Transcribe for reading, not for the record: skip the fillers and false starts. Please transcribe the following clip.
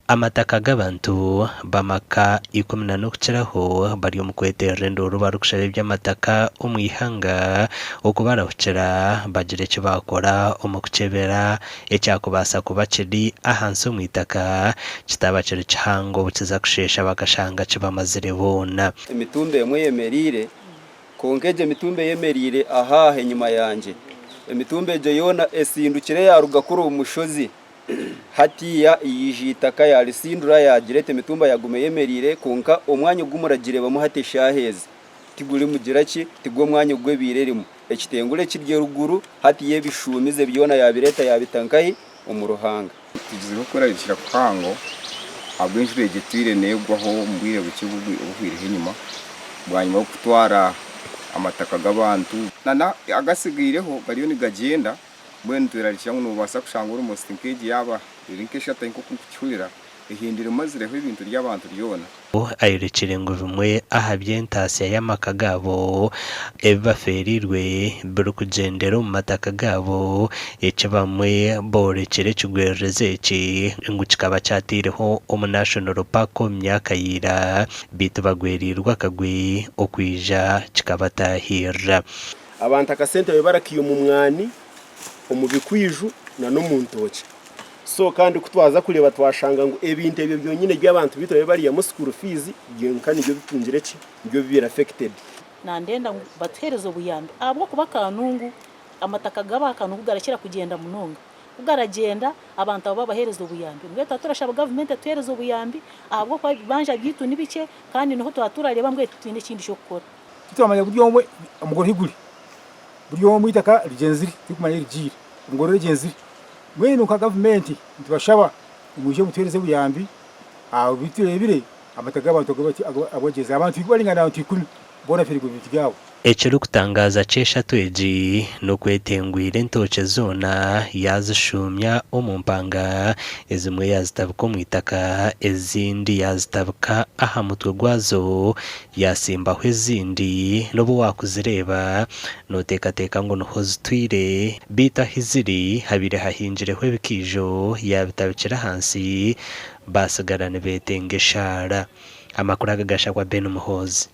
Amataka g'abantu bamaka 19 bari mu kweterera enduru barukushara by'amataka umwihanga okubarahukira bagire cyo bakora omukucebera ecyakubasa kuba kiri ahansi umwitaka kitabakira kihango bukiza kushesha bakashanga kibamazire bona. Emitumbe yemwe yemerire kongeje mitumbe yemerire ahahe nyuma yanje emitumbe je yona esindukire yaruga kuri umushozi hatiya iyijitaka yarisindura yagirete mitumba yagume yemerire konka omwanya gumuragire bamuhatesha heza tiguri mugiraki tigwo mwanya gwe birerimo ekitengure kirye ruguru hatiye bishumize byona yabireta yabitankayi umuruhanga tugize gukora bishira kwango abwenjure getire negwaho mbwire bukibugu ubwire inyuma bwanyuma yo kutwara amataka g'abantu nana agasigireho bariyo ni gagenda bwene turarikira ngo basa kushangura umustinkeji yaba irinkesha tanko kucyurira ihindira mazireho ibintu ry'abantu ryona ayirekire ngo bimwe ahabyentasi y'amaka gabo Abateirwe burukugendera mu mataka gabo ece bamwe borekere kigwereze ki ngo kikaba cyatireho national park myaka yira bitu bagwerirwa kagwe okwija kikabatahira abantu akasente barakiyo mu mwani umubikwiju na no muntoke so kandi kutwaza kureba twashanga ngo ebintu ebyo byonyine by'abantu bitoye bari ya school fees kandi byo bitungire ki byo bibira affected nandenda baterezo buyambi abwo kuba kanungu amataka gaba kanungu garakira kugenda munonga ugaragenda abantu abo babaherezo buyambi ngweta turashaba government atuherezo buyambi abwo kwa banja byitu nibike kandi niho twaturareba mbwe tutinde kindi cyo gukora tutamanya buryo omwe umugore higuri buryo omwe itaka rigenziri tikumanya rigire umugore rigenziri mwene uka government ntibashaba umuje mutereze buyambi abo biturebire amataga abantu abogeze abantu bibalingana 10 bona firigo bitigabo ekero kutangaza ceshatu eji no kwetengwira entoke zona yazishumya omumpanga ezimwe yazitabuka mwitaka ezindi yazitabuka aha mutwe gwazo yasimbaho ezindi nobo wakuzireba notekateka ngo noho zitwire bita hiziri habire hahinjireho bikijo yabitabikira hansi basigarane betengeshara amakuru agagasha kwa Ben Muhozi.